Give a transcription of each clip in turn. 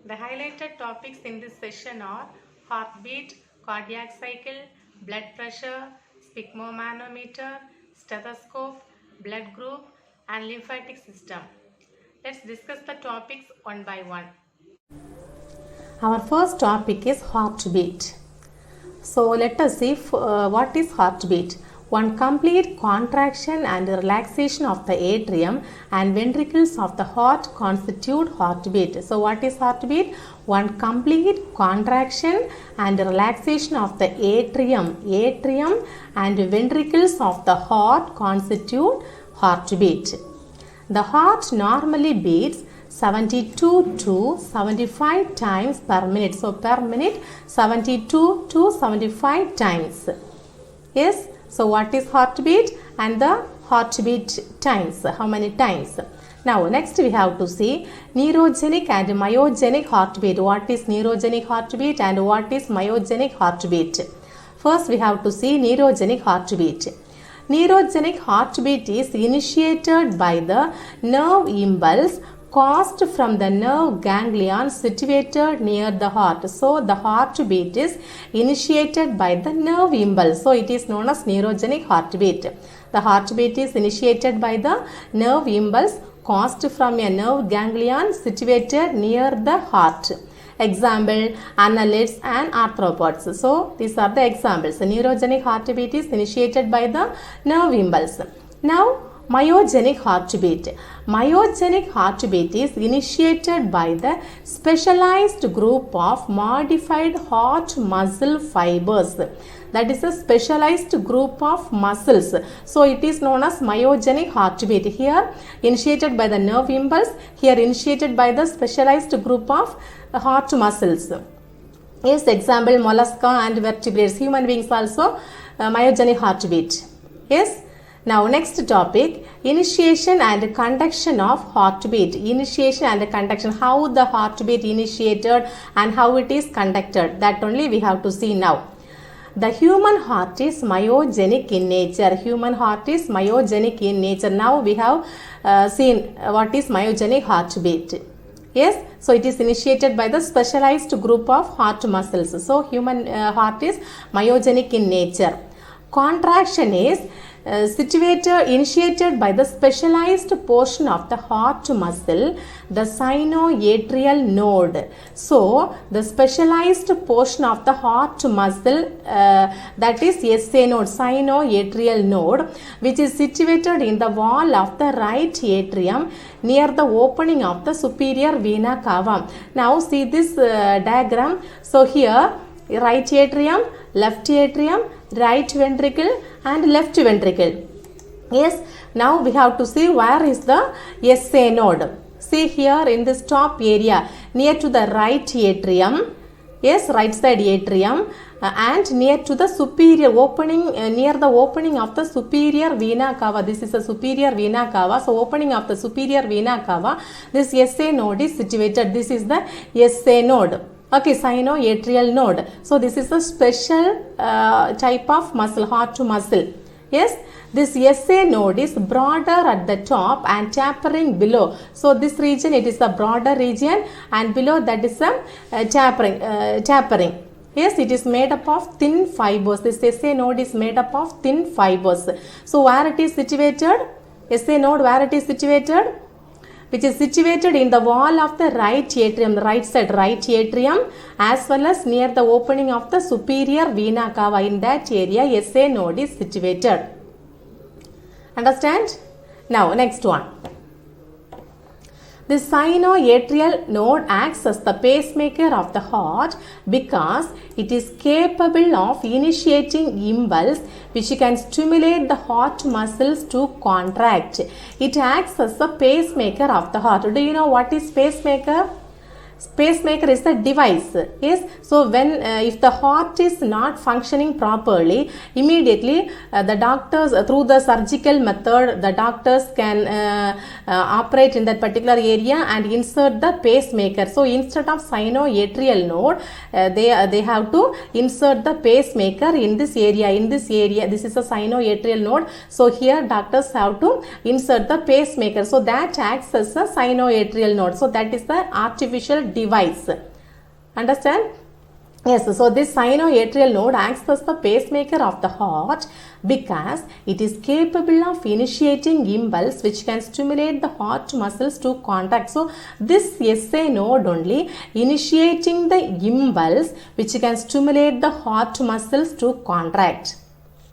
The highlighted topics in this session are heartbeat, cardiac cycle, blood pressure, sphygmomanometer, stethoscope, blood group, and lymphatic system. Let's discuss the topics one by one. Our first topic is heartbeat. So let us see what is heartbeat. One complete contraction and relaxation of the atrium and ventricles of the heart constitute heartbeat. So what is heartbeat? One complete contraction and relaxation of the atrium and ventricles of the heart constitute heartbeat. The heart normally beats 72 to 75 times per minute. So per minute 72 to 75 times. Yes. So what is heartbeat and the heartbeat times? How many times? Now next we have to see neurogenic and myogenic heartbeat. What is neurogenic heartbeat and what is myogenic heartbeat? First we have to see neurogenic heartbeat. Neurogenic heartbeat is initiated by the nerve impulse caused from the nerve ganglion situated near the heart. So the heartbeat is initiated by the nerve impulse. So it is known as neurogenic heartbeat. The heartbeat is initiated by the nerve impulse caused from a nerve ganglion situated near the heart. Example, annelids and arthropods. So these are the examples. The neurogenic heartbeat is initiated by the nerve impulse. Now myogenic heartbeat. Myogenic heartbeat is initiated by the specialized group of modified heart muscle fibers. That is a specialized group of muscles. So it is known as myogenic heartbeat. Here initiated by the nerve impulse. Here initiated by the specialized group of heart muscles. Yes, example mollusca and vertebrates. Human beings also myogenic heartbeat. Yes. Now next topic, initiation and conduction of heartbeat. Initiation and conduction, how the heartbeat initiated and how it is conducted. That only we have to see now. The human heart is myogenic in nature. Human heart is myogenic in nature. Now we have seen what is myogenic heartbeat. Yes, so it is initiated by the specialized group of heart muscles. So human heart is myogenic in nature. Contraction is initiated by the specialized portion of the heart muscle, the sinoatrial node. So the specialized portion of the heart muscle, that is SA node, sinoatrial node, which is situated in the wall of the right atrium near the opening of the superior vena cava. Now see this diagram. So here right atrium, left atrium, right ventricle and left ventricle. Yes, now we have to see where is the SA node. See here in this top area near to the right atrium. Yes, right side atrium and near to the superior opening, near the opening of the superior vena cava. This is a superior vena cava. So opening of the superior vena cava, this SA node is situated. This is the SA node. Okay, sinoatrial node. So this is a special type of muscle, heart to muscle. Yes, this SA node is broader at the top and tapering below. So this region, it is a broader region and below that is a tapering. Yes, it is made up of thin fibers. This SA node is made up of thin fibers. So where it is situated? SA node, where it is situated? Which is situated in the wall of the right atrium, the right side right atrium, as well as near the opening of the superior vena cava. In that area, SA node is situated. Understand? Now, next one. The sinoatrial node acts as the pacemaker of the heart because it is capable of initiating impulse which can stimulate the heart muscles to contract. It acts as the pacemaker of the heart. Do you know what is pacemaker? Pacemaker is a device. Yes, so when if the heart is not functioning properly, immediately the doctors through the surgical method, the doctors can operate in that particular area and insert the pacemaker. So instead of sinoatrial node, they have to insert the pacemaker in this area. This is a sinoatrial node. So here doctors have to insert the pacemaker. So that acts as a sinoatrial node. So that is the artificial device. Understand? Yes, so this sinoatrial node acts as the pacemaker of the heart because it is capable of initiating impulse which can stimulate the heart muscles to contract. So this SA node only initiating the impulse which can stimulate the heart muscles to contract.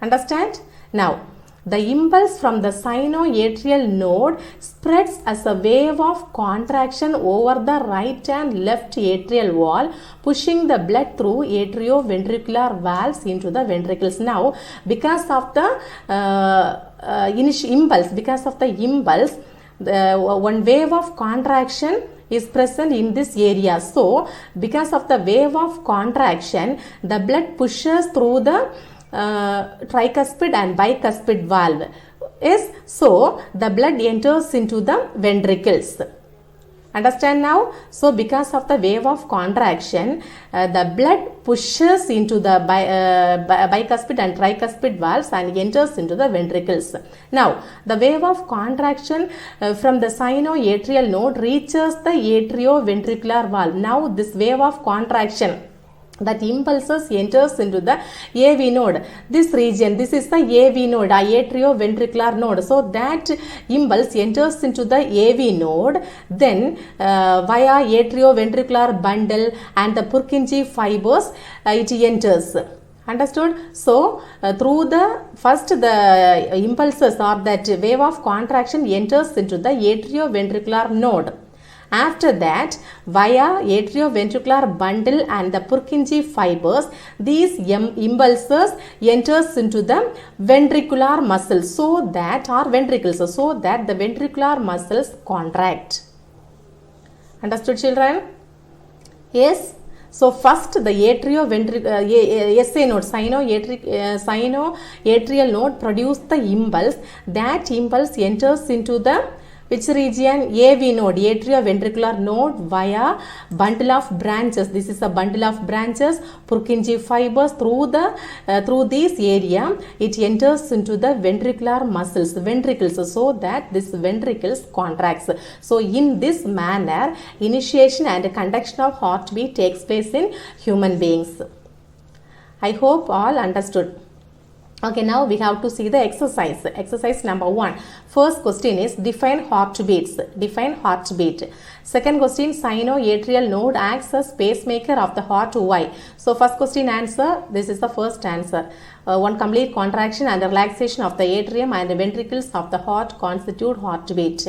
Understand? Now, the impulse from the sinoatrial node spreads as a wave of contraction over the right and left atrial wall, pushing the blood through atrioventricular valves into the ventricles. Now, because of the impulse, one wave of contraction is present in this area. So, because of the wave of contraction, the blood pushes through the tricuspid and bicuspid valve. Yes, so the blood enters into the ventricles. Understand now? So because of the wave of contraction, the blood pushes into the bicuspid and tricuspid valves and enters into the ventricles. Now, the wave of contraction from the sinoatrial node reaches the atrioventricular valve. Now, this wave of contraction that impulses enters into the AV node. This region, this is the AV node, atrioventricular node. So that impulse enters into the AV node, then via atrioventricular bundle and the Purkinje fibers, it enters. Understood? So, through the impulses or that wave of contraction enters into the atrioventricular node. After that, via atrioventricular bundle and the Purkinje fibers, these impulses enters into the ventricular muscles ventricles so that the ventricular muscles contract. Understood, children? Yes. So first the SA node, sinoatrial node produce the impulse. That impulse enters into the which region? AV node, atrioventricular node via bundle of branches. This is a bundle of branches, Purkinje fibers. Through this area, it enters into the ventricular muscles, ventricles, so that this ventricles contracts. So in this manner, initiation and conduction of heartbeat takes place in human beings. I hope all understood. Okay, now we have to see the exercise. Exercise number 1. First question is define heartbeats. Define heartbeat. Second question, sinoatrial node acts as pacemaker of the heart. Why? So first question answer, this is the first answer. One complete contraction and relaxation of the atrium and the ventricles of the heart constitute heartbeat.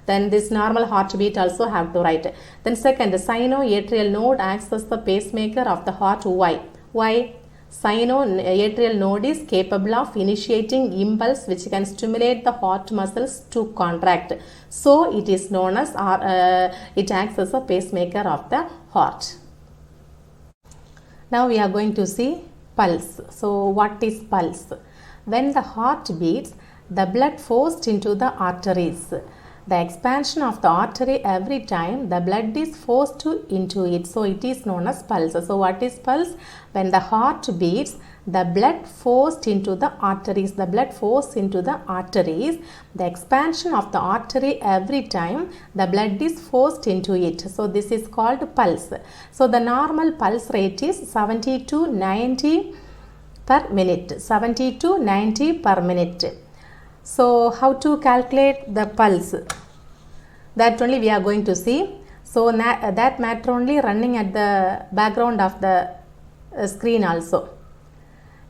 Then this normal heartbeat also have to write. Then second, the sinoatrial node acts as the pacemaker of the heart. Why? Why? Sinoatrial node is capable of initiating impulse which can stimulate the heart muscles to contract. So it is known as it acts as a pacemaker of the heart. Now we are going to see pulse. So what is pulse? When the heart beats, the blood forced into the arteries. The expansion of the artery every time the blood is forced into it. So it is known as pulse. So what is pulse? When the heart beats, the blood forced into the arteries. The blood forced into the arteries. The expansion of the artery every time the blood is forced into it. So this is called pulse. So the normal pulse rate is 70 to 90 per minute. 70 to 90 per minute. So how to calculate the pulse? That only we are going to see. So that matter only running at the background of the screen also.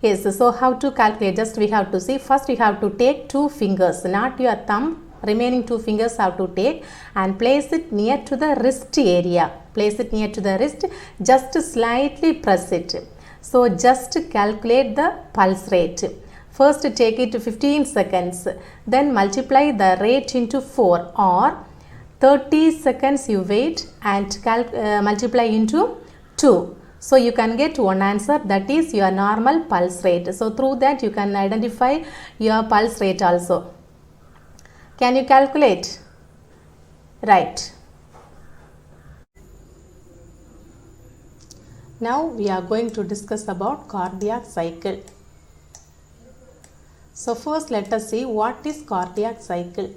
Yes, so how to calculate? Just we have to see. First we have to take 2 fingers, not your thumb. Remaining 2 fingers have to take and place it near to the wrist area. Place it near to the wrist. Just slightly press it. So just calculate the pulse rate. First take it to 15 seconds, then multiply the rate into 4 or 30 seconds you wait and multiply into 2. So you can get one answer, that is your normal pulse rate. So through that you can identify your pulse rate also. Can you calculate? Right. Now we are going to discuss about cardiac cycle. So first let us see what is cardiac cycle.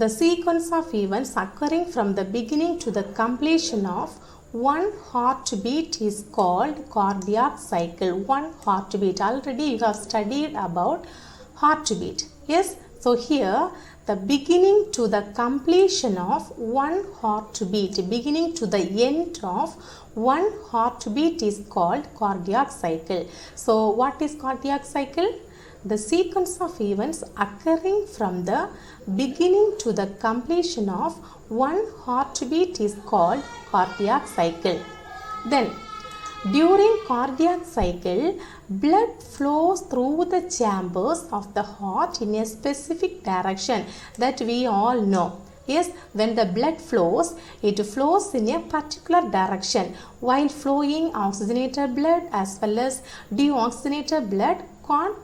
The sequence of events occurring from the beginning to the completion of one heartbeat is called cardiac cycle. One heartbeat. Already you have studied about heartbeat. Yes. So here the beginning to the completion of one heartbeat, beginning to the end of one heartbeat is called cardiac cycle. So what is cardiac cycle? The sequence of events occurring from the beginning to the completion of one heartbeat is called cardiac cycle. Then during cardiac cycle, blood flows through the chambers of the heart in a specific direction that we all know. Yes, when the blood flows, it flows in a particular direction. While flowing oxygenated blood as well as deoxygenated blood can't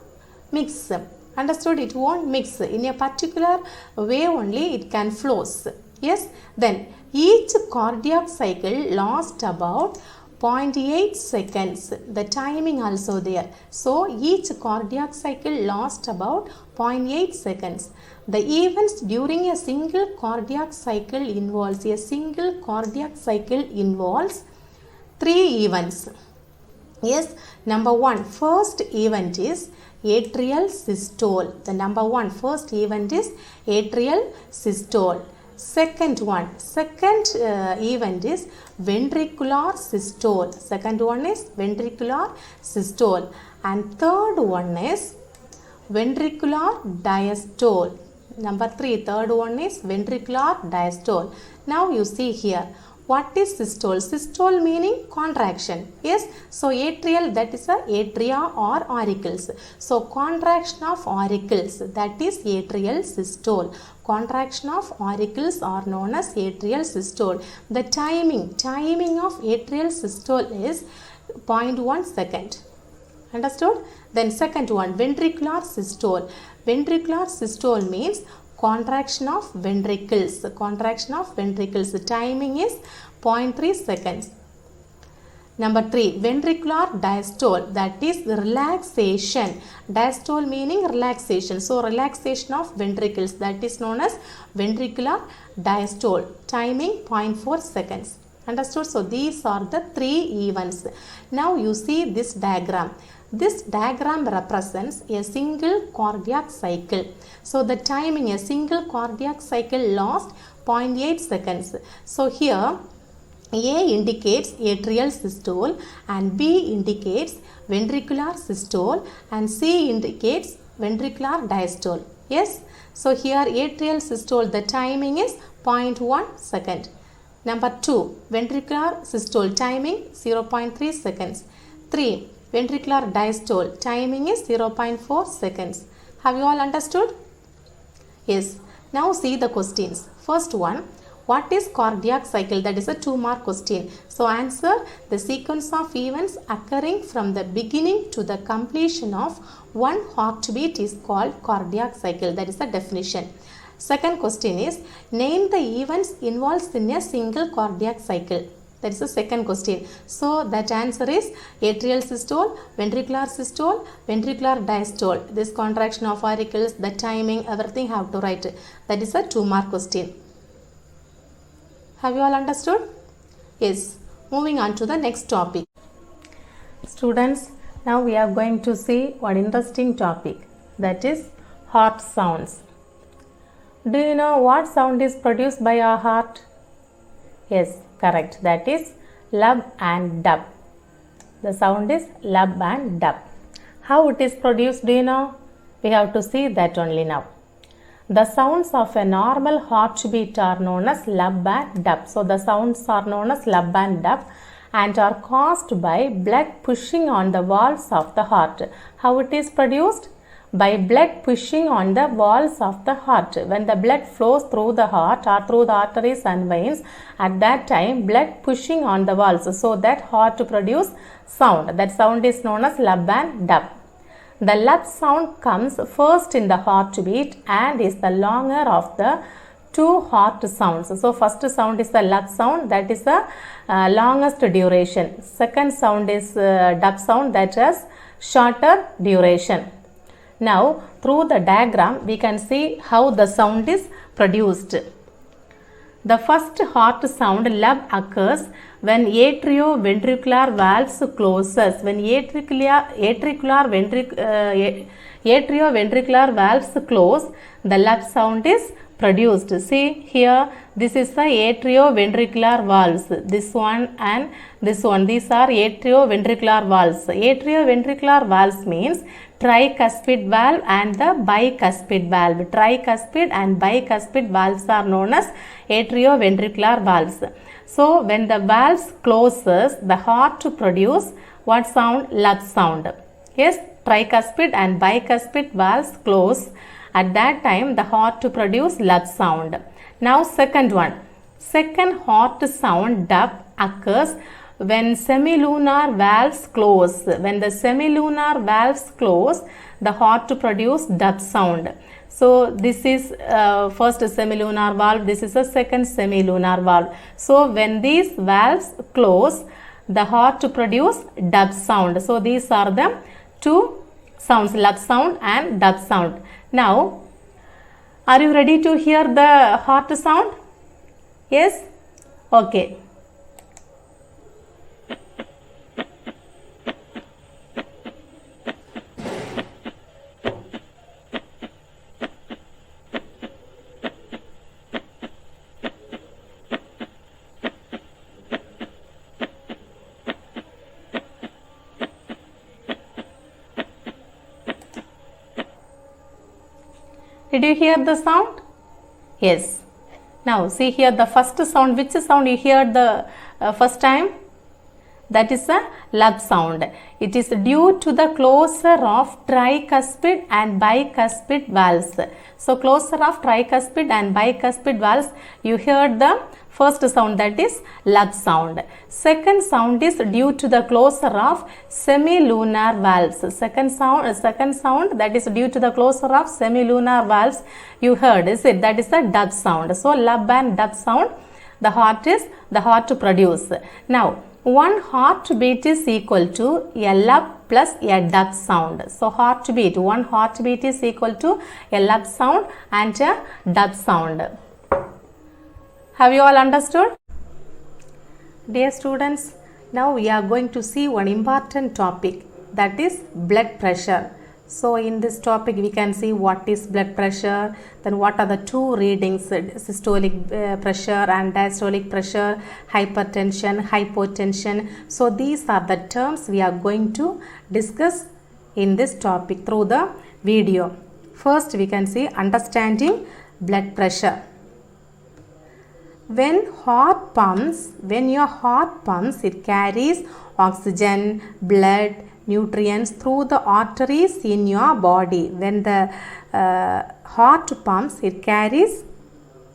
mix. Understood? It won't mix. In a particular way only it can flows. Yes, then each cardiac cycle lasts about 0.8 seconds. The timing also there. So each cardiac cycle lasts about 0.8 seconds. The events during a single cardiac cycle involves three events. Yes, number one, first event is atrial systole. The first event is atrial systole. Second event is ventricular systole. And third one is ventricular diastole. Third one is ventricular diastole. Now you see here, what is systole? Systole meaning contraction. Yes, so atrial, that is a atria or auricles. So contraction of auricles, that is atrial systole. Contraction of auricles are known as atrial systole. The timing of atrial systole is 0.1 second. Understood? Then second one, ventricular systole. Ventricular systole means contraction of ventricles. The timing is 0.3 seconds. Number 3, ventricular diastole, that is relaxation. Diastole meaning relaxation. So relaxation of ventricles, that is known as ventricular diastole. Timing 0.4 seconds. Understood? So these are the three events. Now you see this diagram. This diagram represents a single cardiac cycle. So the timing, a single cardiac cycle lasts 0.8 seconds. So here A indicates atrial systole and B indicates ventricular systole and C indicates ventricular diastole. Yes. So here atrial systole, the timing is 0.1 second. Number 2, ventricular systole, timing 0.3 seconds. 3, ventricular diastole, timing is 0.4 seconds. Have you all understood? Yes. Now see the questions. First one, what is cardiac cycle? That is a 2-mark question. So answer, the sequence of events occurring from the beginning to the completion of one heartbeat is called cardiac cycle. That is the definition. Second question is, name the events involved in a single cardiac cycle. That is the second question. So that answer is atrial systole, ventricular systole, ventricular diastole. This contraction of auricles, the timing, everything have to write. That is a 2-mark question. Have you all understood? Yes. Moving on to the next topic. Students, now we are going to see one interesting topic, that is heart sounds. Do you know what sound is produced by our heart? Yes, correct. That is lub and dub. The sound is lub and dub. How it is produced, do you know? We have to see that only now. The sounds of a normal heartbeat are known as lub and dub. So the sounds are known as lub and dub and are caused by blood pushing on the walls of the heart. How it is produced? By blood pushing on the walls of the heart. When the blood flows through the heart or through the arteries and veins, at that time blood pushing on the walls, so that heart to produce sound. That sound is known as lub and dub. The lub sound comes first in the heartbeat and is the longer of the two heart sounds. So first sound is the lub sound, that is the longest duration. Second sound is dub sound, that has shorter duration. Now through the diagram we can see how the sound is produced. The first heart sound lub occurs when atrioventricular valves closes. When atrioventricular valves close, the lub sound is produced. See here, this is the atrioventricular valves. This one and this one. These are atrioventricular valves. Atrioventricular valves means tricuspid valve and the bicuspid valve. Tricuspid and bicuspid valves are known as atrioventricular valves. So when the valves closes, the heart to produce what sound? Lub sound. Yes, tricuspid and bicuspid valves close. At that time, the heart to produce lub sound. Now second one. Second heart sound dub occurs when semilunar valves close. When the semilunar valves close, the heart to produce dub sound. So this is first semilunar valve, this is a second semilunar valve. So when these valves close, the heart to produce dub sound. So these are the two sounds, lub sound and dub sound. Now, are you ready to hear the heart sound? Yes? Okay. Did you hear the sound? Yes. Now see here the first sound. Which sound you heard the first time? That is a lub sound. It is due to the closure of tricuspid and bicuspid valves. So closure of tricuspid and bicuspid valves, you heard the first sound, that is lub sound. Second sound is due to the closure of semilunar valves. Second sound that is due to the closure of semilunar valves, you heard, is it? That is a dub sound. So lub and dub sound, the heart to produce. Now one heartbeat is equal to a lub plus a dub sound. So heartbeat, one heartbeat is equal to a lub sound and a dub sound. Have you all understood? Dear students, now we are going to see one important topic, that is blood pressure. So in this topic we can see what is blood pressure, then what are the two readings, systolic pressure and diastolic pressure, hypertension, hypotension. So these are the terms we are going to discuss in this topic through the video. First we can see understanding blood pressure. When your heart pumps, it carries oxygen, blood, nutrients through the arteries in your body. When the heart pumps, it carries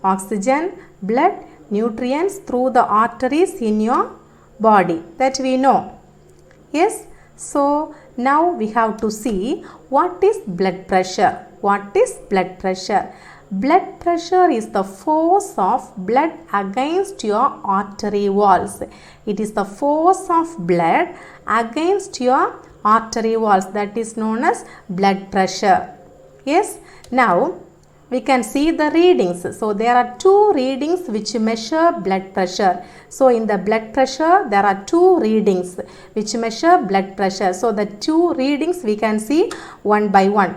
oxygen, blood, nutrients through the arteries in your body. That we know. Yes. So now we have to see what is blood pressure. What is blood pressure? Blood pressure is the force of blood against your artery walls. It is the force of blood against your artery walls, that is known as blood pressure. Yes. Now we can see the readings. So there are two readings which measure blood pressure. So in the blood pressure there are two readings which measure blood pressure. So the two readings we can see one by one.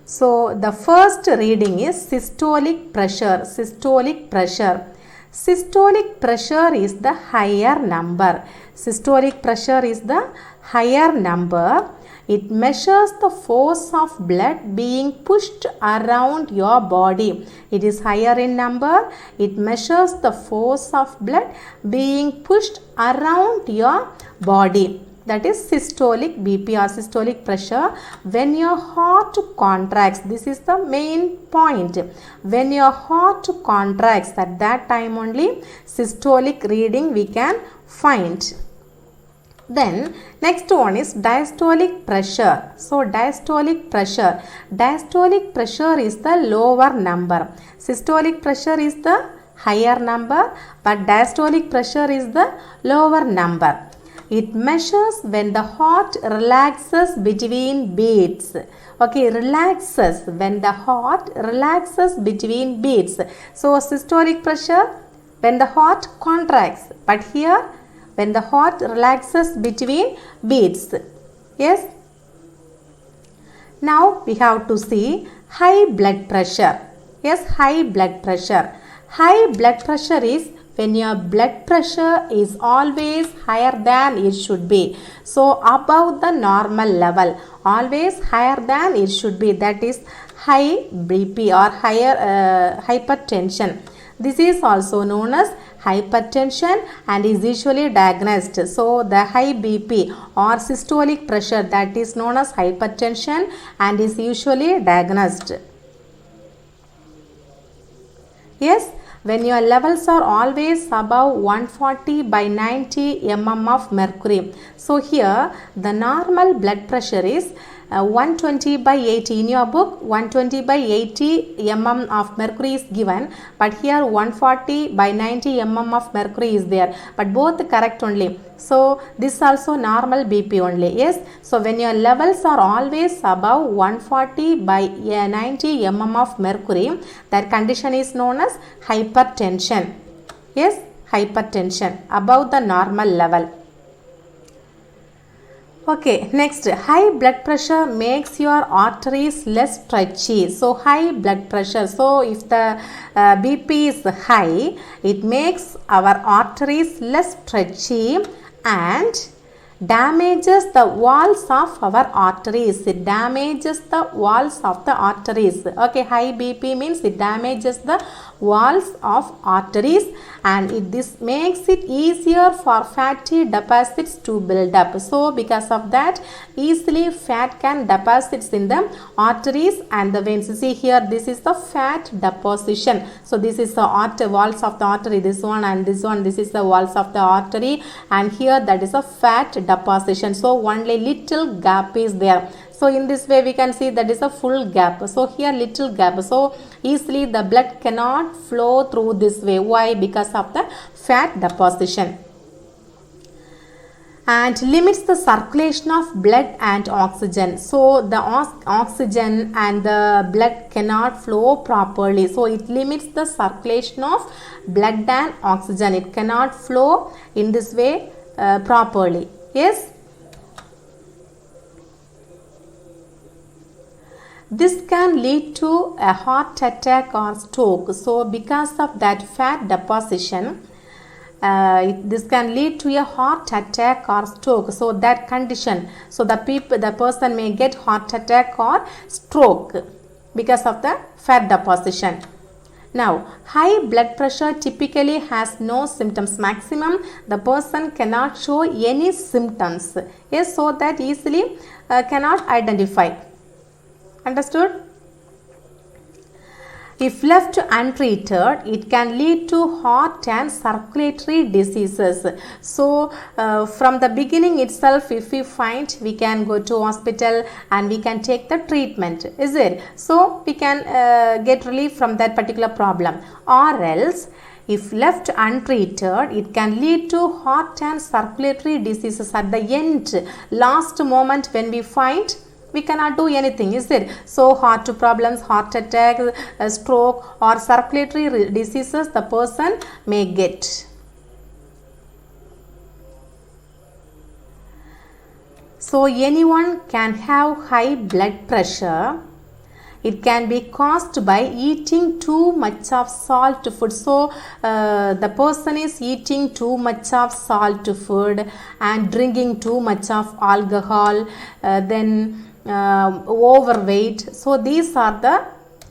So the first reading is systolic pressure. Systolic pressure. Systolic pressure is the higher number. Systolic pressure is the higher number. It measures the force of blood being pushed around your body. It is higher in number. It measures the force of blood being pushed around your body. That is systolic BP or systolic pressure. When your heart contracts, this is the main point. When your heart contracts, at that time only systolic reading we can find. Then next one is diastolic pressure. So diastolic pressure. Diastolic pressure is the lower number. Systolic pressure is the higher number, but diastolic pressure is the lower number. It measures when the heart relaxes between beats. Okay, relaxes when the heart relaxes between beats. So systolic pressure when the heart contracts, but here when the heart relaxes between beats. Yes. Now we have to see high blood pressure. Yes, high blood pressure. High blood pressure is when your blood pressure is always higher than it should be. So above the normal level, always higher than it should be. That is high BP or higher hypertension. This is also known as hypertension and is usually diagnosed. So the high BP or systolic pressure, that is known as hypertension and is usually diagnosed. Yes, when your levels are always above 140 by 90 mm of mercury. So here the normal blood pressure is 120 by 80. In your book 120 by 80 mm of mercury is given, but here 140 by 90 mm of mercury is there, but both correct only. So this also normal BP only. Yes, so when your levels are always above 140 by 90 mm of mercury, that condition is known as hypertension. Yes, hypertension above the normal level. Okay, next, high blood pressure makes your arteries less stretchy. So high blood pressure, so if the BP is high, it makes our arteries less stretchy and damages the walls of our arteries. It damages the walls of the arteries. Okay, high BP means it damages the walls of arteries and this makes it easier for fatty deposits to build up. So because of that, easily fat can deposits in the arteries and the veins. See here, this is the fat deposition. So this is the walls of the artery, this one and this one, this is the walls of the artery, and here that is a fat deposition. So only little gap is there. So in this way we can see that is a full gap. So here little gap. So easily the blood cannot flow through this way. Why? Because of the fat deposition. And limits the circulation of blood and oxygen. So the oxygen and the blood cannot flow properly. So it limits the circulation of blood and oxygen. It cannot flow in this way properly. Yes. This can lead to a heart attack or stroke. So because of that fat deposition, this can lead to a heart attack or stroke. So that condition, so the person may get heart attack or stroke because of the fat deposition. Now, high blood pressure typically has no symptoms. Maximum, the person cannot show any symptoms. Yes, so that easily cannot identify. Understood? If left untreated, it can lead to heart and circulatory diseases. So, from the beginning itself, if we find, we can go to hospital and we can take the treatment. Is it? So, we can get relief from that particular problem. Or else, if left untreated, it can lead to heart and circulatory diseases at the end, last moment when we find, we cannot do anything, is it? So heart problems, heart attack, stroke or circulatory diseases the person may get. So anyone can have high blood pressure. It can be caused by eating too much of salt food. So the person is eating too much of salt food and drinking too much of alcohol, then overweight. So these are the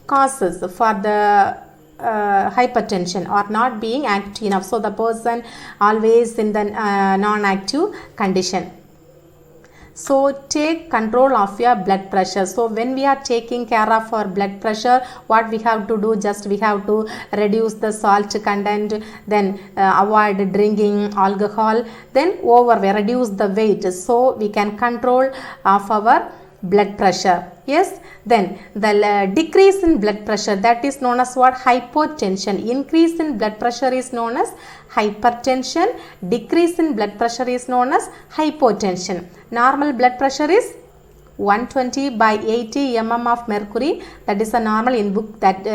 causes for the hypertension or not being active enough. So the person always in the non-active condition. So take control of your blood pressure. So when we are taking care of our blood pressure, what we have to do, just we have to reduce the salt content, then avoid drinking alcohol, then reduce the weight. So we can control of our blood pressure. Yes, then the decrease in blood pressure, that is known as what? Hypotension. Increase in blood pressure is known as hypertension. Decrease in blood pressure is known as hypotension. Normal blood pressure is 120 by 80 mm of mercury. That is a normal. In book that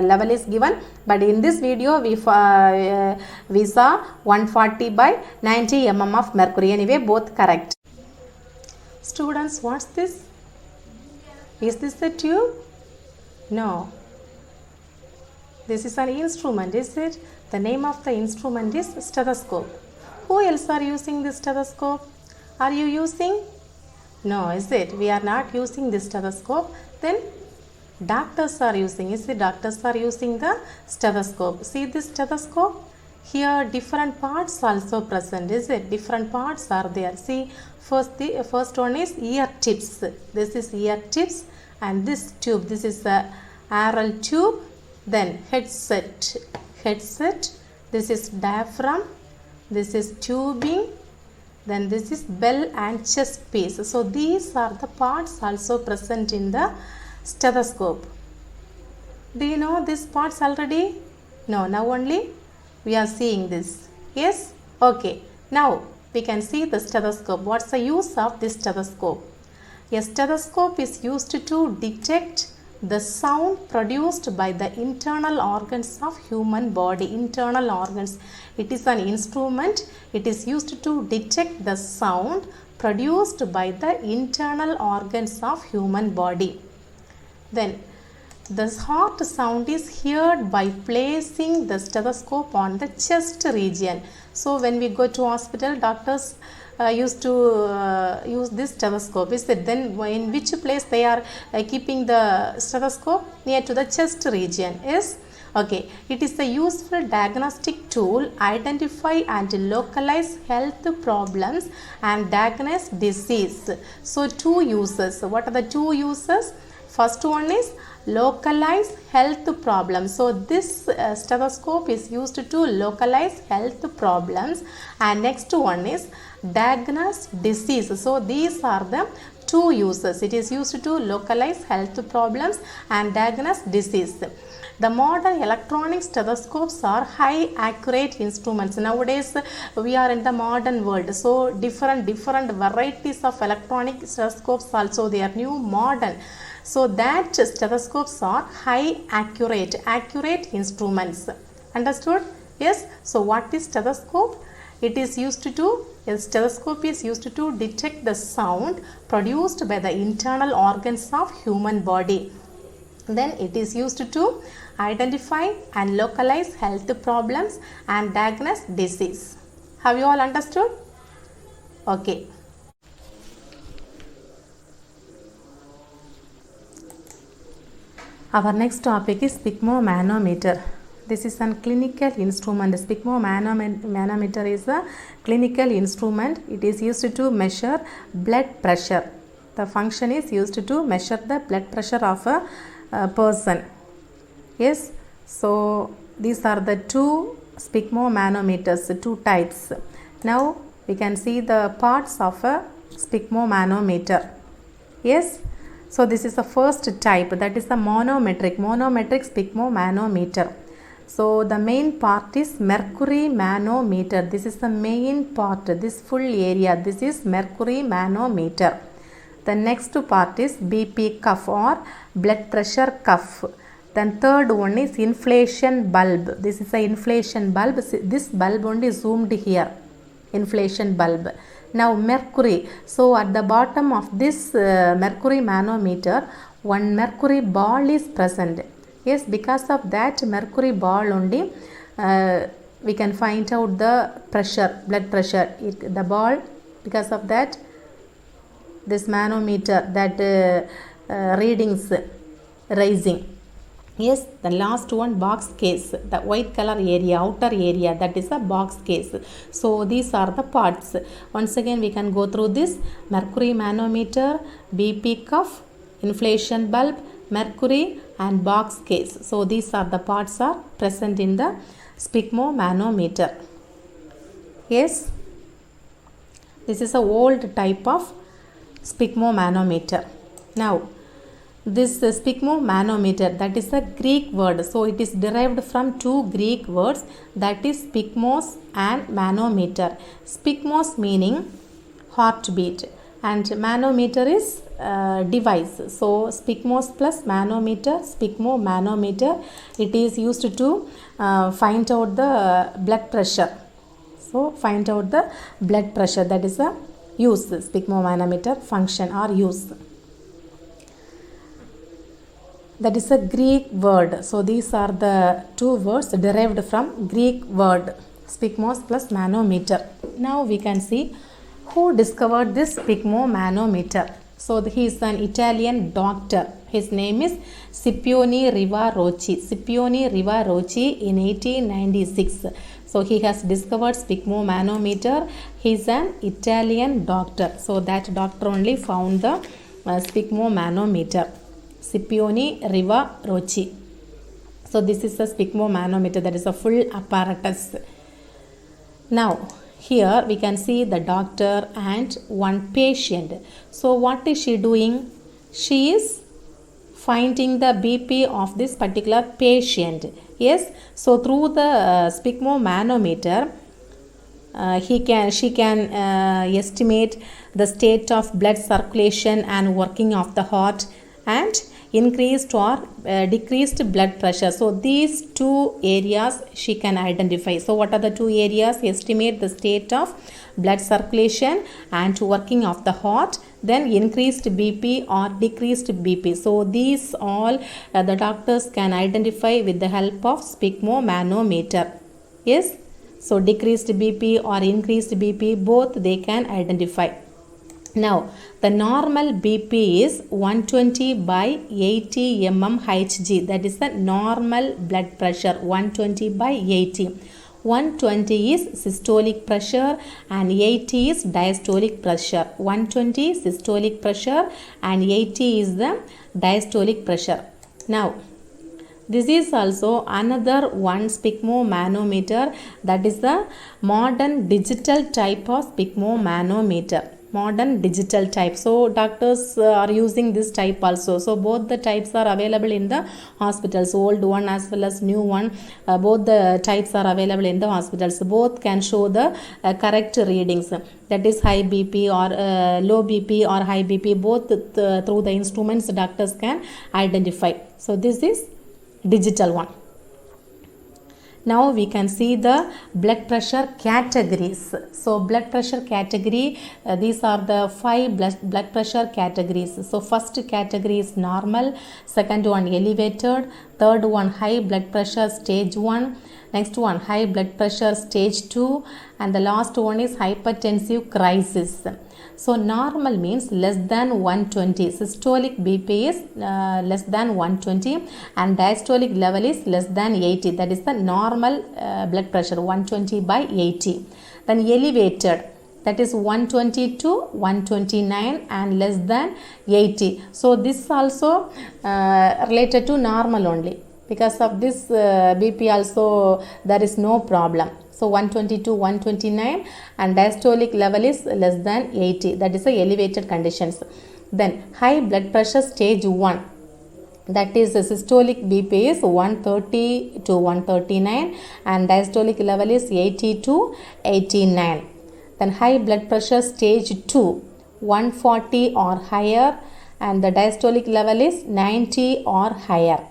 level is given, but in this video we saw 140 by 90 mm of mercury. Anyway, both correct. Students, what's this? Is this a tube? No. This is an instrument, is it? The name of the instrument is stethoscope. Who else are using this stethoscope? Are you using? No, is it? We are not using this stethoscope. Then doctors are using. Is it? Doctors are using the stethoscope. See this stethoscope? Here different parts also present. Is it? Different parts are there. See, the first one is ear tips. This is ear tips, and this tube, this is the aral tube. Then headset. This is diaphragm. This is tubing. Then this is bell and chest piece. So these are the parts also present in the stethoscope. Do you know these parts already? No, now only we are seeing this. Yes? Okay. Now we can see the stethoscope. What's the use of this stethoscope? A stethoscope is used to detect the sound produced by the internal organs of human body. Internal organs. It is an instrument. It is used to detect the sound produced by the internal organs of human body. Then the heart sound is heard by placing the stethoscope on the chest region. So when we go to hospital, doctors used to use this stethoscope. Is it? Then in which place they are keeping the stethoscope? Near to the chest region. Yes? Okay. It is a useful diagnostic tool. Identify and localize health problems and diagnose disease. So two uses. What are the two uses? First one is localize health problems. So this stethoscope is used to localize health problems, and next one is diagnose disease. So these are the two uses. It is used to localize health problems and diagnose disease. The modern electronic stethoscopes are high accurate instruments. Nowadays we are in the modern world, so different varieties of electronic stethoscopes also they are new modern. So that stethoscopes are high accurate instruments. Understood? Yes. So what is stethoscope? It is used to a stethoscope is used to detect the sound produced by the internal organs of human body. Then it is used to identify and localize health problems and diagnose disease. Have you all understood? Okay. Our next topic is sphygmomanometer. This is a clinical instrument. Sphygmomanometer is a clinical instrument. It is used to measure blood pressure. The function is used to measure the blood pressure of a person. Yes. So these are the two sphygmomanometers, two types. Now we can see the parts of a sphygmomanometer. Yes. So this is the first type, that is the monometric sphygmomanometer. So the main part is mercury manometer. This is the main part, this full area, this is mercury manometer. The next part is BP cuff or blood pressure cuff. Then third one is inflation bulb. This is the inflation bulb. This bulb only zoomed here. Inflation bulb. Now mercury. So at the bottom of this mercury manometer, one mercury ball is present. Yes, because of that mercury ball only we can find out the pressure, blood pressure. The ball, because of that this manometer, that readings rising. Yes, the last one box case, the white color area, outer area, that is a box case. So these are the parts. Once again we can go through this: mercury manometer, BP cuff, inflation bulb, mercury and box case. So these are the parts are present in the sphygmomanometer. Yes, this is a old type of sphygmomanometer. Now, this sphygmomanometer, that is a Greek word. So it is derived from two Greek words, that is sphygmos and manometer. Sphygmos meaning heartbeat and manometer is device. So sphygmos plus manometer, sphygmomanometer, it is used to find out the blood pressure. So find out the blood pressure, that is a use, sphygmomanometer function or use. That is a Greek word. So these are the two words derived from Greek word, sphygmos plus manometer. Now we can see who discovered this sphygmomanometer. So he is an Italian doctor. His name is Scipione Riva-Rocci. Scipione Riva-Rocci in 1896. So he has discovered sphygmomanometer. He is an Italian doctor. So that doctor only found the sphygmomanometer. Scipione Riva-Rocci. So this is a sphygmomanometer, that is a full apparatus. Now here we can see the doctor and one patient. So what is she doing? She is finding the BP of this particular patient. Yes, so through the sphygmomanometer she can estimate the state of blood circulation and working of the heart and increased or decreased blood pressure. So these two areas she can identify. So what are the two areas? Estimate the state of blood circulation and working of the heart, then increased BP or decreased BP. So these all the doctors can identify with the help of sphygmomanometer. Yes, so decreased BP or increased BP, both they can identify. Now the normal BP is 120 by 80 mmHg. That is the normal blood pressure, 120 by 80. 120 is systolic pressure and 80 is diastolic pressure. 120 systolic pressure and 80 is the diastolic pressure. Now this is also another one sphygmomanometer, that is the modern digital type of sphygmomanometer. Modern digital type. So doctors are using this type also. So both the types are available in the hospitals, old one as well as new one. Both the types are available in the hospitals. Both can show the correct readings, that is high BP or low BP or high BP. Both through the instruments doctors can identify. So this is digital one. Now we can see the blood pressure categories. So blood pressure category, these are the 5 blood pressure categories. So first category is normal, second one elevated, third one high blood pressure stage 1, next one high blood pressure stage 2, and the last one is hypertensive crisis. So normal means less than 120. Systolic BP is less than 120 and diastolic level is less than 80. That is the normal blood pressure, 120 by 80. Then elevated, that is 120 to 129 and less than 80. So this also related to normal only. Because of this BP also there is no problem. So 120 to 129 and diastolic level is less than 80. That is the elevated conditions. Then high blood pressure stage 1. That is the systolic BP is 130 to 139 and diastolic level is 80 to 89. Then high blood pressure stage 2, 140 or higher and the diastolic level is 90 or higher.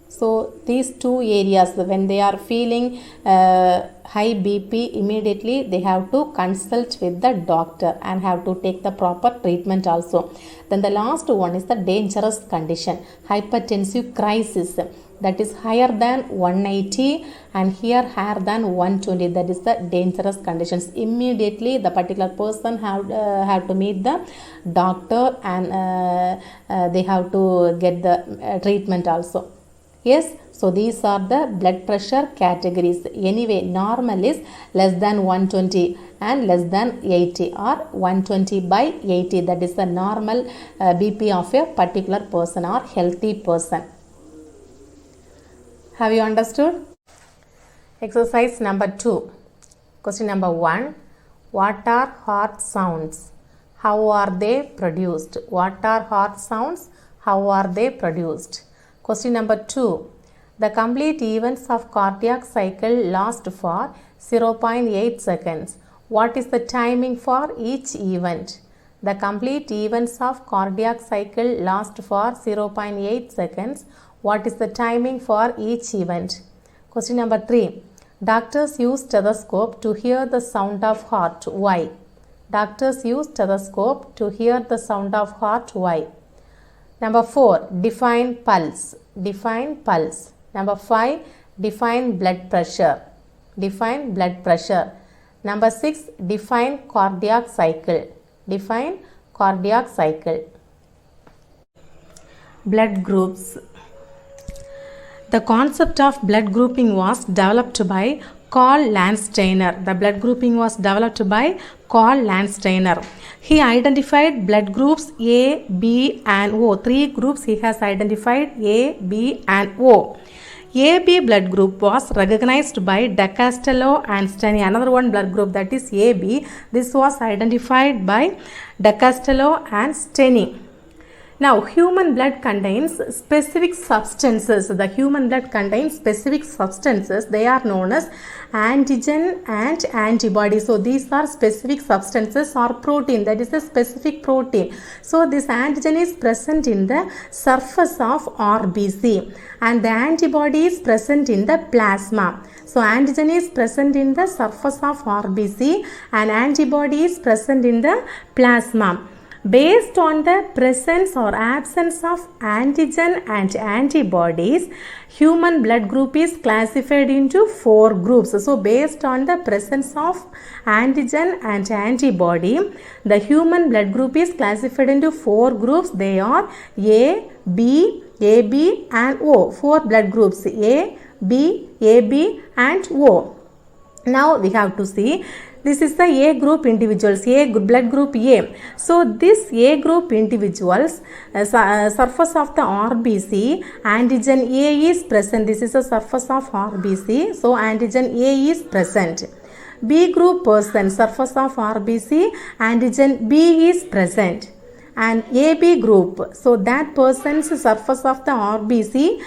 So these two areas, when they are feeling high BP, immediately they have to consult with the doctor and have to take the proper treatment also. Then the last one is the dangerous condition, hypertensive crisis. That is higher than 180 and here higher than 120. That is the dangerous conditions. Immediately the particular person have to meet the doctor and they have to get the treatment also. Yes, so these are the blood pressure categories. Anyway, normal is less than 120 and less than 80 or 120 by 80. That is the normal BP of a particular person or healthy person. Have you understood? Exercise number 2. Question number 1. What are heart sounds? How are they produced? What are heart sounds? How are they produced? Question number 2. The complete events of cardiac cycle last for 0.8 seconds. What is the timing for each event? The complete events of cardiac cycle last for 0.8 seconds. What is the timing for each event? Question number 3. Doctors use stethoscope to hear the sound of heart. Why? Doctors use stethoscope to hear the sound of heart. Why? Number 4. Define pulse. Define pulse. Number 5. Define blood pressure. Define blood pressure. Number 6. Define cardiac cycle. Define cardiac cycle. Blood groups. The concept of blood grouping was developed by Karl Landsteiner. The blood grouping was developed by Karl Landsteiner. He identified blood groups A, B and O. 3 groups he has identified: A, B and O. AB blood group was recognized by De Castello and Steny. Another one blood group, that is AB. This was identified by De Castello and Steny. Now, human blood contains specific substances. The human blood contains specific substances. They are known as antigen and antibody. So, these are specific substances or protein. That is a specific protein. So, this antigen is present in the surface of RBC and the antibody is present in the plasma. So, antigen is present in the surface of RBC and antibody is present in the plasma. Based on the presence or absence of antigen and antibodies, human blood group is classified into 4 groups. So, based on the presence of antigen and antibody, the human blood group is classified into 4 groups. They are A, B, AB and O. 4 blood groups: A, B, AB and O. Now, we have to see. This is the A group individuals, A blood group A. So, this A group individuals, surface of the RBC, antigen A is present. This is the surface of RBC. So, antigen A is present. B group person, surface of RBC, antigen B is present. And AB group, so that person's surface of the RBC,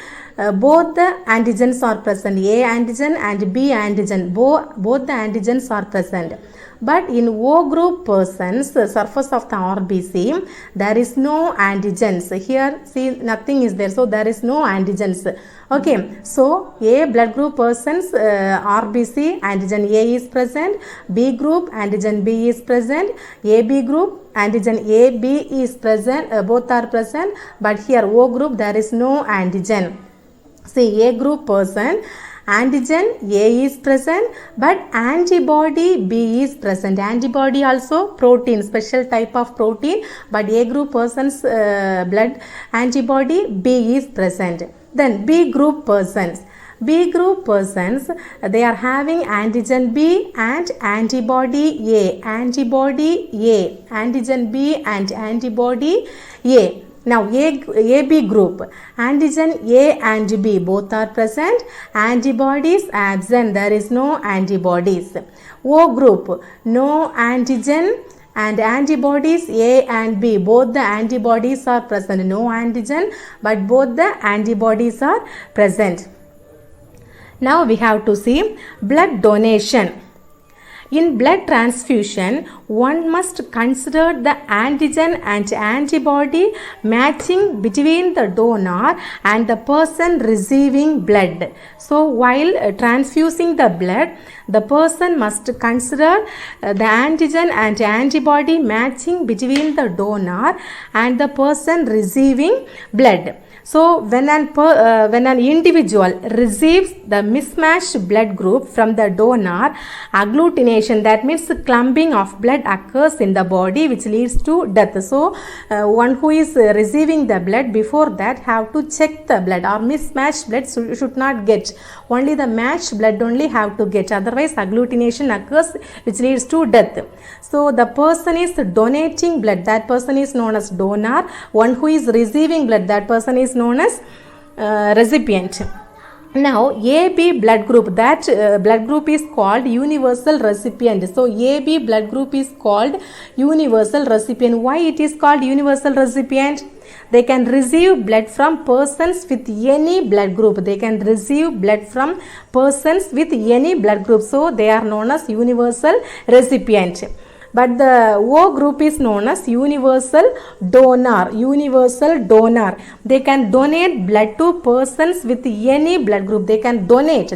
both the antigens are present. A antigen and B antigen, both the antigens are present. But in O group persons, surface of the RBC, there is no antigens. Here, see, nothing is there. So, there is no antigens. Okay. So, A blood group persons, RBC, antigen A is present. B group, antigen B is present. AB group, antigen AB is present. Both are present. But here, O group, there is no antigen. See, A group person, antigen A is present, but antibody B is present. Antibody also protein, special type of protein, but A group person's blood antibody B is present. Then B group persons. B group persons, they are having antigen B and antibody A. Antibody A. Antigen B and antibody A. Now, AB group, antigen A and B both are present, antibodies absent, there is no antibodies. O group, no antigen and antibodies A and B, both the antibodies are present, no antigen but both the antibodies are present. Now, we have to see blood donation. In blood transfusion, one must consider the antigen and antibody matching between the donor and the person receiving blood. So, while transfusing the blood, the person must consider the antigen and antibody matching between the donor and the person receiving blood. So, when an individual receives the mismatched blood group from the donor, agglutination, that means clumping of blood occurs in the body which leads to death. So, one who is receiving the blood, before that have to check the blood, or mismatched blood should not get. Only the matched blood only have to get, otherwise agglutination occurs which leads to death. So, the person is donating blood, that person is known as donor. One who is receiving blood, that person is known as recipient. Now AB blood group, that blood group is called universal recipient. So AB blood group is called universal recipient. Why it is called universal recipient? They can receive blood from persons with any blood group. They can receive blood from persons with any blood group. So they are known as universal recipient. But the O group is known as universal donor. Universal donor. They can donate blood to persons with any blood group. They can donate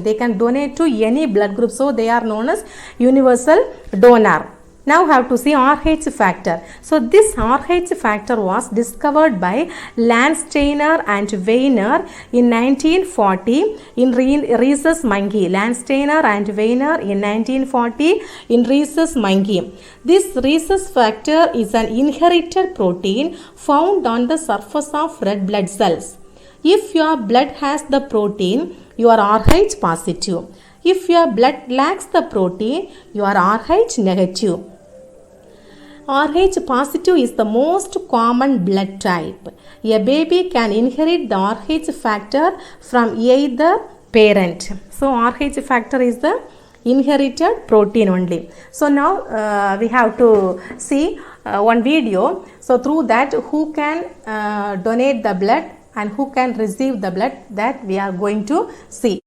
to any blood group. So they are known as universal donor. Now have to see RH factor. So this RH factor was discovered by Landsteiner and Weiner in 1940 in rhesus monkey. Landsteiner and Weiner in 1940 in rhesus monkey. This rhesus factor is an inherited protein found on the surface of red blood cells. If your blood has the protein, you are RH positive. If your blood lacks the protein, you are RH negative. RH positive is the most common blood type. A baby can inherit the RH factor from either parent. So RH factor is the inherited protein only. So now we have to see one video. So through that, who can donate the blood and who can receive the blood, that we are going to see.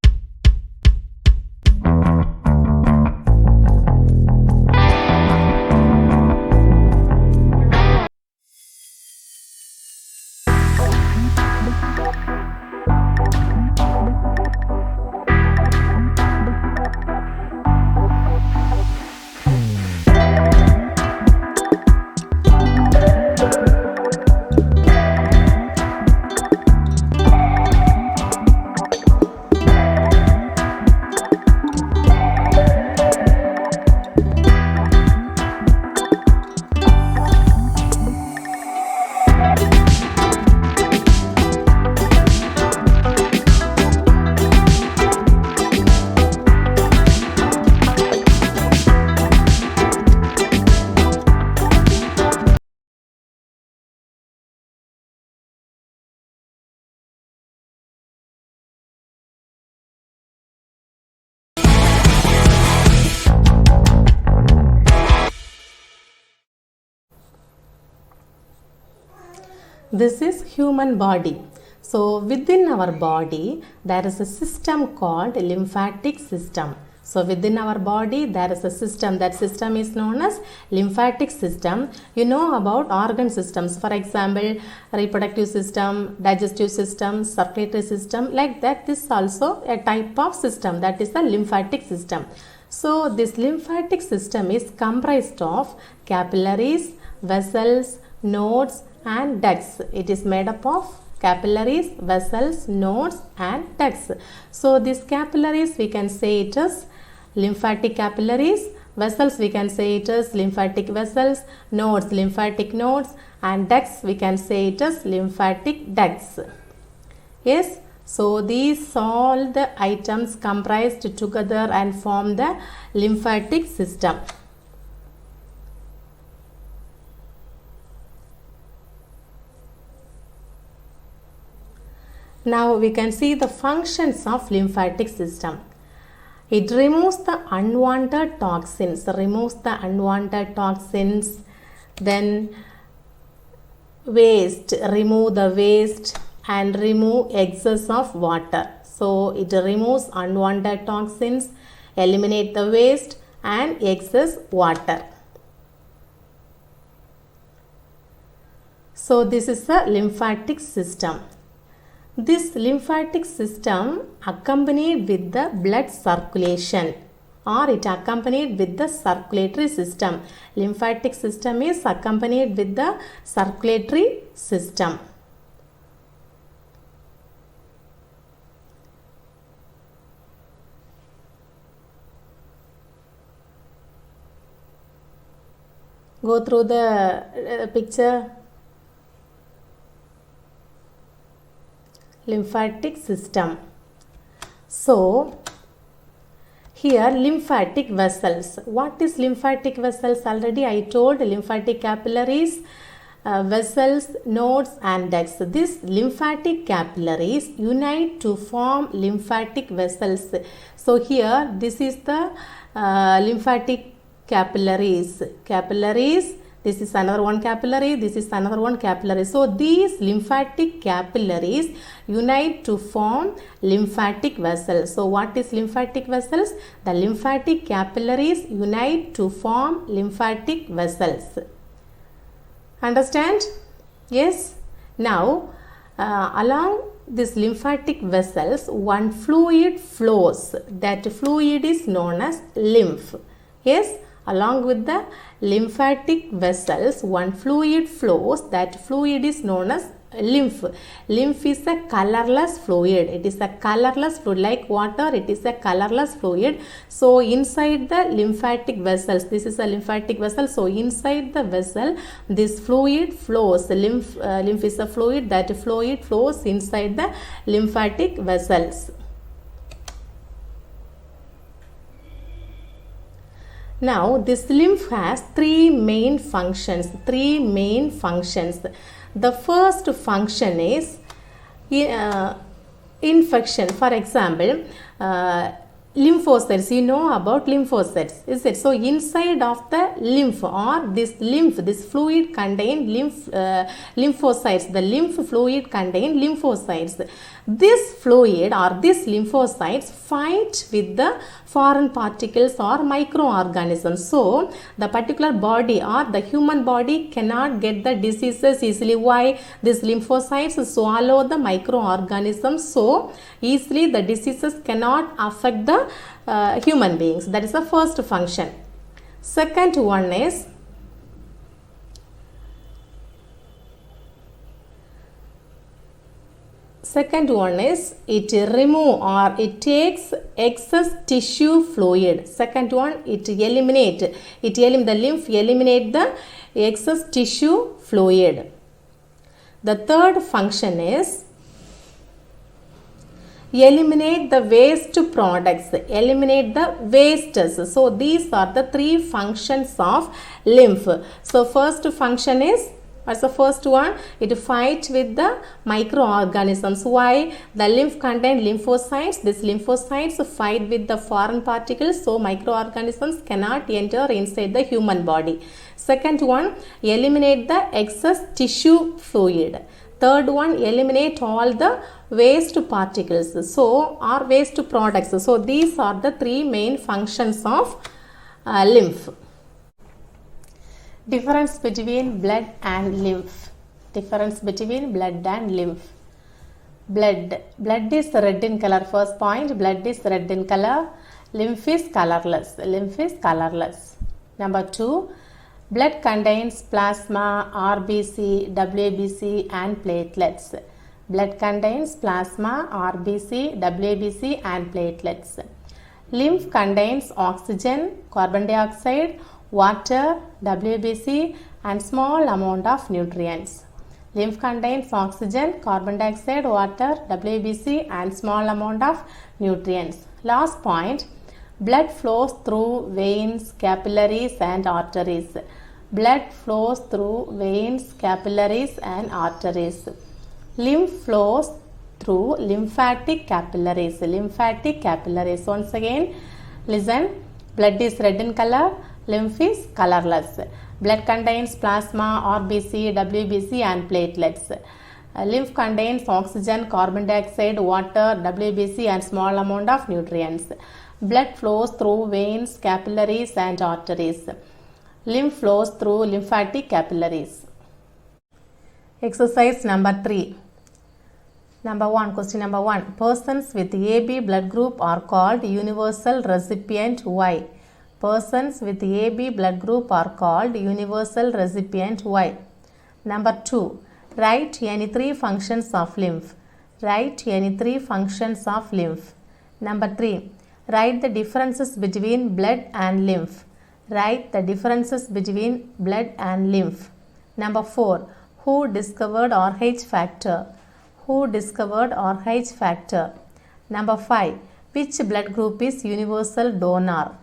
This is human body. So within our body there is a system called lymphatic system. So within our body there is a system. That system is known as lymphatic system. You know about organ systems, for example reproductive system, digestive system, circulatory system, like that. This is also a type of system, that is the lymphatic system. So this lymphatic system is comprised of capillaries, vessels, nodes and ducts. It is made up of capillaries, vessels, nodes and ducts. So these capillaries we can say it is lymphatic capillaries, vessels we can say it is lymphatic vessels, nodes lymphatic nodes and ducts we can say it is lymphatic ducts. Yes, so these all the items comprised together and form the lymphatic system. Now we can see the functions of lymphatic system. It removes the unwanted toxins, then waste, remove the waste and remove excess of water. So it removes unwanted toxins, eliminate the waste and excess water. So this is the lymphatic system. This lymphatic system accompanied with the blood circulation, or it accompanied with the circulatory system. Lymphatic system is accompanied with the circulatory system. Go through the picture. Lymphatic system. So here lymphatic vessels. What is lymphatic vessels? Already I told lymphatic capillaries, vessels, nodes and ducts. These lymphatic capillaries unite to form lymphatic vessels. So here this is the lymphatic capillaries. This is another one capillary, this is another one capillary. So these lymphatic capillaries unite to form lymphatic vessels. So what is lymphatic vessels? The lymphatic capillaries unite to form lymphatic vessels. Understand? Yes. Now along these lymphatic vessels one fluid flows. That fluid is known as lymph. Yes. Along with the lymphatic vessels, one fluid flows. That fluid is known as lymph. Lymph is a colorless fluid. It is a colorless fluid like water. It is a colorless fluid. So inside the lymphatic vessels, this is a lymphatic vessel. So inside the vessel, this fluid flows. Lymph is a fluid. That fluid flows inside the lymphatic vessels. Now this lymph has three main functions. The first function is infection. For example, lymphocytes. You know about lymphocytes, is it? So inside of the lymph or this fluid contain lymphocytes. The lymph fluid contain lymphocytes. This fluid or this lymphocytes fight with the foreign particles or microorganisms. So the particular body or the human body cannot get the diseases easily. Why? These lymphocytes swallow the microorganisms, so easily the diseases cannot affect the human beings. That is the first function. Second one is it remove or it takes excess tissue fluid. Second one, the lymph eliminate the excess tissue fluid. The third function is eliminate the waste products, eliminate the wastes. So these are the three functions of lymph. So first function is, what's the first one? It fights with the microorganisms. Why? The lymph contains lymphocytes. These lymphocytes fight with the foreign particles, so microorganisms cannot enter inside the human body. Second one, eliminate the excess tissue fluid. Third one, eliminate all the waste particles, or waste products. So these are the three main functions of lymph. Difference between blood and lymph. Difference between blood and lymph. Blood is red in color. First point, blood is red in color. Lymph is colorless. Number 2, blood contains plasma, RBC, WBC and platelets. Blood contains plasma, RBC, WBC and platelets. Lymph contains oxygen, carbon dioxide, water, WBC and small amount of nutrients. Lymph contains oxygen, carbon dioxide, water, WBC and small amount of nutrients. Last point, blood flows through veins, capillaries and arteries. Blood flows through veins, capillaries and arteries. Lymph flows through lymphatic capillaries. Once again, listen. Blood is red in color. Lymph is colorless. Blood contains plasma, RBC, WBC and platelets. Lymph contains oxygen, carbon dioxide, water, WBC and small amount of nutrients. Blood flows through veins, capillaries and arteries. Lymph flows through lymphatic capillaries. Exercise number 3. Question number 1. Persons with AB blood group are called universal recipient. Why? Persons with AB blood group are called universal recipient. Why? Number 2. Write any 3 functions of lymph. Number 3. Write the differences between blood and lymph. Number 4. Who discovered RH factor? Number 5. Which blood group is universal donor?